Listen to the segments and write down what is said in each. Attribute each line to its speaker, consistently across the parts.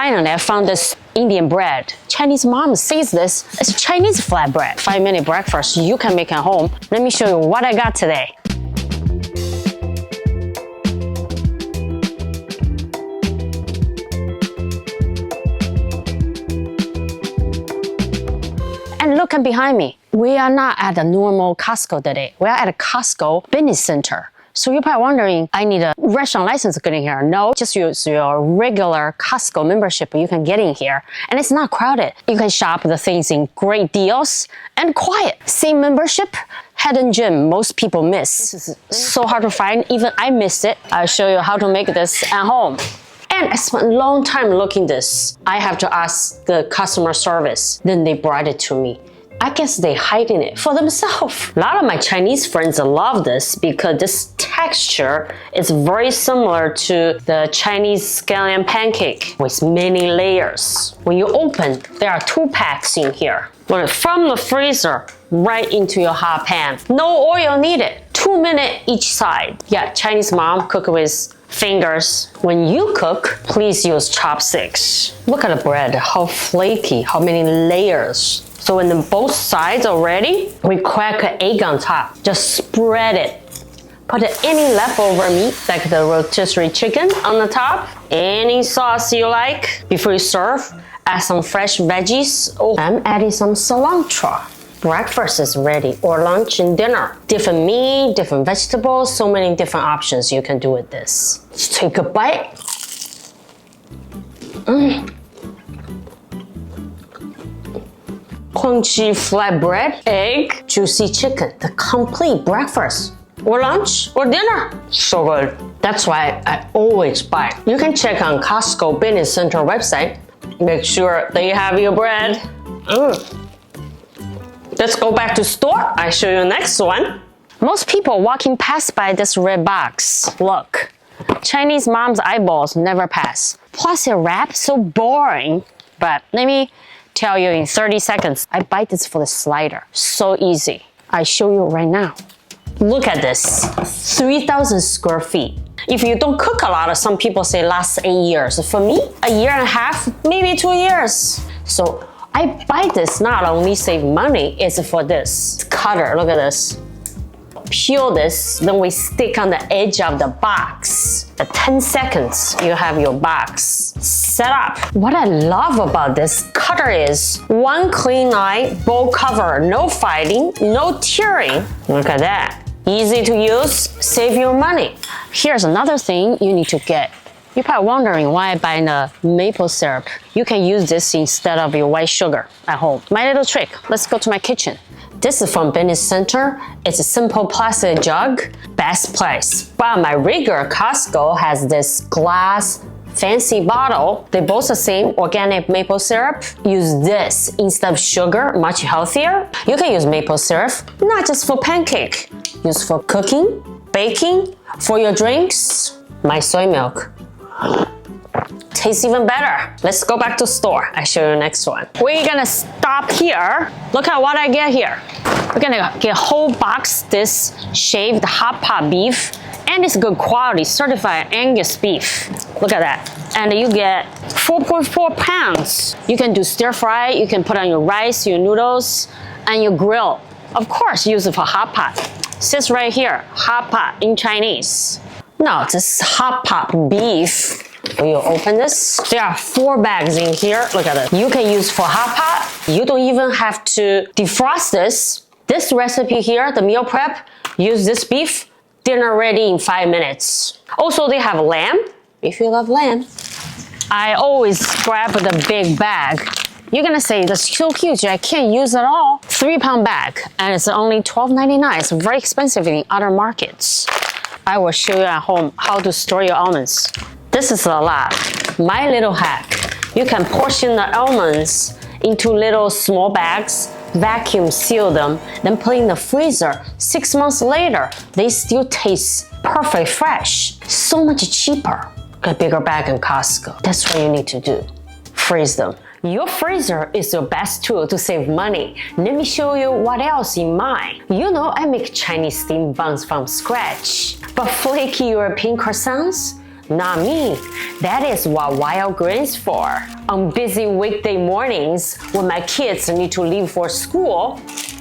Speaker 1: Finally, I found this Indian bread. Chinese mom says this. It's Chinese flatbread. 5-minute breakfast you can make at home. Let me show you what I got today. And look behind me. We are not at a normal Costco today. We are at a Costco business center. So you're probably wondering, I need a restaurant license to get in here. No, just use your regular Costco membership. You can get in here. And it's not crowded. You can shop the things in great deals and quiet. Same membership, hidden gem most people miss. This is so hard to find. Even I missed it. I'll show you how to make this at home. And I spent a long time looking this. I have to ask the customer service. Then they brought it to me. I guess they hiding it for themselves. A lot of my Chinese friends love this because this texture is very similar to the Chinese scallion pancake with many layers. When you open, there are 2 packs in here. From the freezer right into your hot pan. No oil needed. 2 minutes each side. Yeah, Chinese mom cook with fingers. When you cook, please use chopsticks. Look at the bread, how flaky, how many layers. So when both sides are ready, we crack an egg on top. Just spread it. Put any leftover meat, like the rotisserie chicken on the top. Any sauce you like. Before you serve, add some fresh veggies. Oh, I'm adding some cilantro. Breakfast is ready, or lunch and dinner. Different meat, different vegetables, so many different options you can do with this. Let's take a bite. Crunchy flatbread, egg, juicy chicken. The complete breakfast, or lunch, or dinner. So good. That's why I always buy. You can check on Costco Business Center website. Make sure they have your bread. Let's go back to store. I show you the next one. Most people walking past by this red box. Look, Chinese mom's eyeballs never pass. Plastic wrap, so boring. But let me tell you in 30 seconds, I buy this for the slider. So easy. I show you right now. Look at this, 3,000 square feet. If you don't cook a lot, some people say last 8 years. For me, a year and a half, maybe 2 years. So I buy this not only save money, it's for this cutter. Look at this. Peel this, then we stick on the edge of the box. At 10 seconds, you have your box set up. What I love about this cutter is one clean eye, bowl cover, no fighting, no tearing. Look at that. Easy to use, save your money. Here's another thing you need to get. You're probably wondering why I buy the maple syrup. You can use this instead of your white sugar at home. My little trick, let's go to my kitchen. This is from Business Center. It's a simple plastic jug, best price. But my regular Costco has this glass fancy bottle. They're both the same, organic maple syrup. Use this instead of sugar, much healthier. You can use maple syrup, not just for pancake. Use for cooking, baking, for your drinks. My soy milk. Tastes even better. Let's go back to store. I show you the next one. We're gonna stop here. Look at what I get here. We're gonna get a whole box this shaved hot pot beef, and it's good quality, certified Angus beef. Look at that. And you get 4.4 pounds. You can do stir fry, you can put on your rice, your noodles, and your grill. Of course, use it for hot pot. Says right here, hot pot in Chinese. No, this hot pot beef. When you open this, there are 4 bags in here. Look at it. You can use for hot pot. You don't even have to defrost this. This recipe here, the meal prep, use this beef, dinner ready in 5 minutes. Also, they have lamb, if you love lamb. I always grab the big bag. You're gonna say, that's so huge, I can't use it all. 3-pound bag, and it's only $12.99. It's very expensive in other markets. I will show you at home how to store your almonds. This is a lot. My little hack. You can portion the almonds into little small bags, vacuum seal them, then put in the freezer. 6 months later, they still taste perfect fresh. So much cheaper. Get a bigger bag in Costco. That's what you need to do. Freeze them. Your freezer is your best tool to save money. Let me show you what else in mine. You know I make Chinese steamed buns from scratch. But flaky European croissants? Not me. That is what Wildgrain's for. On busy weekday mornings when my kids need to leave for school,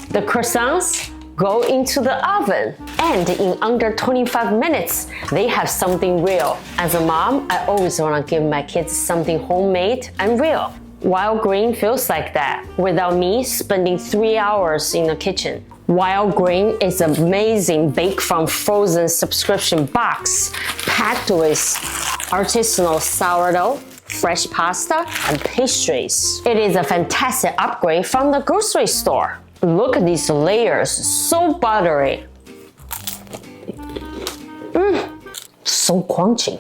Speaker 1: the croissants go into the oven. And in under 25 minutes, they have something real. As a mom, I always want to give my kids something homemade and real. Wildgrain feels like that without me spending 3 hours in the kitchen. Wildgrain is amazing baked from frozen subscription box packed with artisanal sourdough, fresh pasta, and pastries. It is a fantastic upgrade from the grocery store. Look at these layers, so buttery. So crunchy.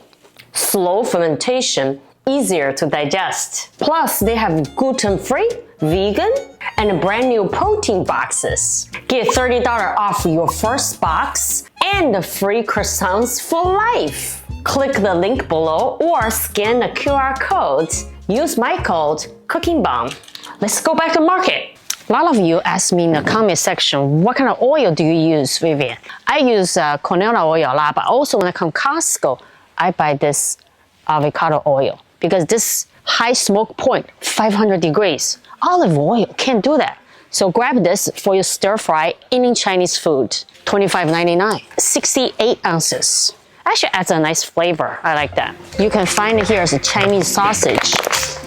Speaker 1: Slow fermentation, easier to digest. Plus, they have gluten-free, vegan, and brand new protein boxes. Get $30 off your first box and free croissants for life. Click the link below or scan the QR code. Use my code CookingBomb. Let's go back to market. A lot of you ask me in the comment section, what kind of oil do you use, Vivian? I use canola oil a lot, but also when I come to Costco, I buy this avocado oil because this high smoke point, 500 degrees. Olive oil can't do that. So grab this for your stir fry any Chinese food. $25.99, 68 ounces. Actually adds a nice flavor. I like that. You can find it here as a Chinese sausage.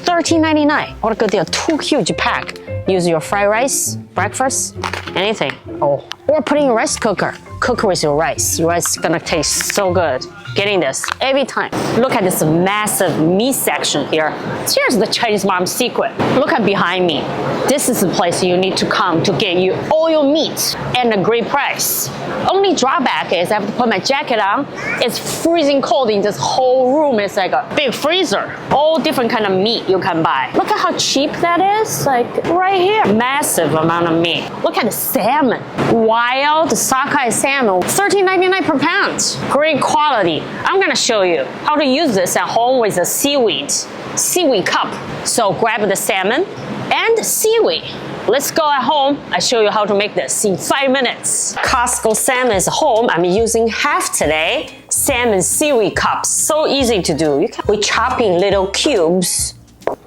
Speaker 1: $13.99. What a good deal. 2 huge pack. Use your fried rice, breakfast, anything. Oh, or put in your rice cooker. Cook with your rice. Your rice is gonna taste so good. Getting this every time. Look at this massive meat section here. Here's the Chinese mom's secret. Look at behind me. This is the place you need to come to get you all your meat and a great price. Only drawback is I have to put my jacket on. It's freezing cold in this whole room. It's like a big freezer. All different kind of meat you can buy. Look at how cheap that is. Like right here. Massive amount of meat. Look at the salmon. Wild sockeye salmon. $13.99 per pound. Great quality. I'm gonna show you how to use this at home with a seaweed cup. So grab the salmon and seaweed. Let's go at home. I show you how to make this in 5 minutes. Costco salmon is home. I'm using half today. Salmon seaweed cups. So easy to do. We chop in little cubes.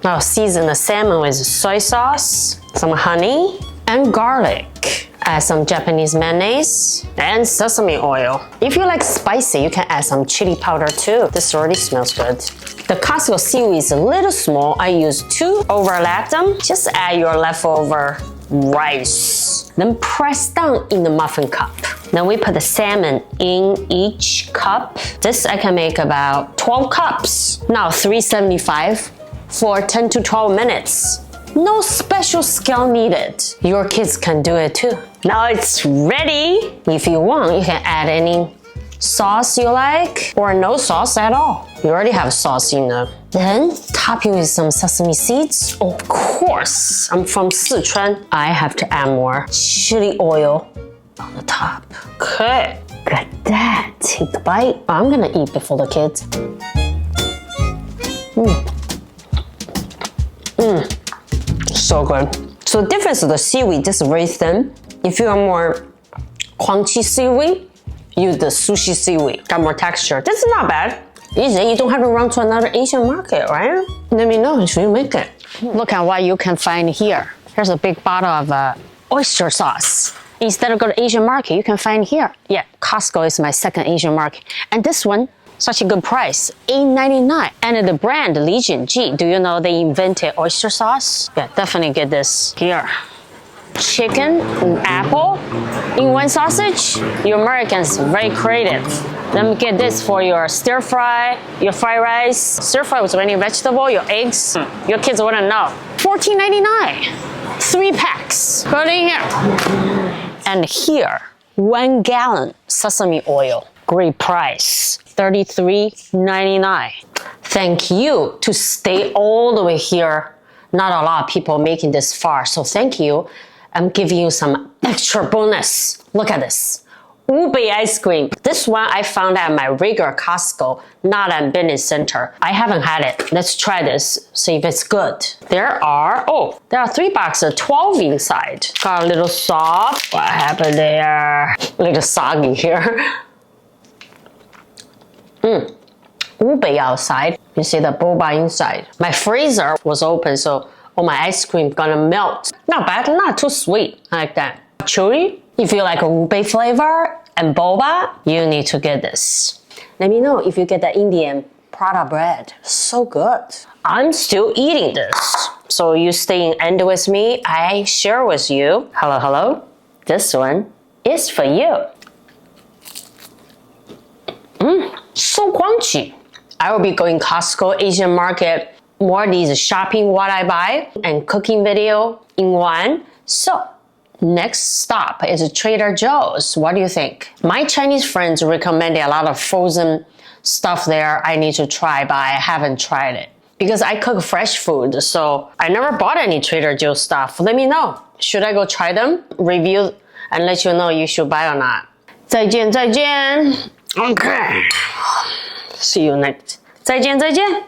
Speaker 1: Now season the salmon with soy sauce, some honey, and garlic. Add some Japanese mayonnaise and sesame oil. If you like spicy, you can add some chili powder too. This already smells good. The Costco seaweed is a little small. I use 2, overlap them. Just add your leftover rice. Then press down in the muffin cup. Then we put the salmon in each cup. This I can make about 12 cups. Now $3.75 for 10 to 12 minutes. No special skill needed. Your kids can do it too. Now it's ready. If you want, you can add any sauce you like or no sauce at all. You already have sauce in there. Then top it with some sesame seeds. Of course, I'm from Sichuan. I have to add more chili oil on the top. Okay, got that. Take a bite. I'm gonna eat before the kids. So good. So the difference of the seaweed, this is very thin. If you want more crunchy seaweed, use the sushi seaweed. Got more texture. This is not bad. Easy. You don't have to run to another Asian market, right? Let me know if you make it. Look at what you can find here. Here's a big bottle of oyster sauce. Instead of go to Asian market, you can find here. Yeah, Costco is my second Asian market. And this one, such a good price, $8.99. And the brand Legion G, do you know they invented oyster sauce? Yeah, definitely get this here. Chicken and apple in one sausage. You Americans are very creative. Let me get this for your stir fry, your fried rice, stir fry with any vegetable, your eggs. Your kids wouldn't know. $14.99. 3 packs. Put it in here. And here, 1 gallon sesame oil. Great price. $33.99. Thank you to stay all the way here. Not a lot of people making this far, so thank you. I'm giving you some extra bonus. Look at this. Ube ice cream. This one I found at my regular Costco, not at Business Center. I haven't had it. Let's try this, see if it's good. There are 3 boxes, 12 inside. Got a little soft. What happened there? A little soggy here. ube outside. You see the boba inside. My freezer was open, so all my ice cream gonna melt. Not bad, not too sweet. I like that. Chewy. If you like ube flavor and boba, you need to get this. Let me know if you get the Indian Parotta bread. So good. I'm still eating this. So you stay in end with me. I share with you. Hello, hello. This one is for you. So crunchy. I will be going Costco, Asian market, more of these shopping what I buy and cooking video in one. So next stop is Trader Joe's. What do you think? My Chinese friends recommended a lot of frozen stuff there I need to try, but I haven't tried it. Because I cook fresh food, so I never bought any Trader Joe's stuff. Let me know. Should I go try them, review, and let you know you should buy or not? 再见, 再见. Okay. See you next. 再见, 再见.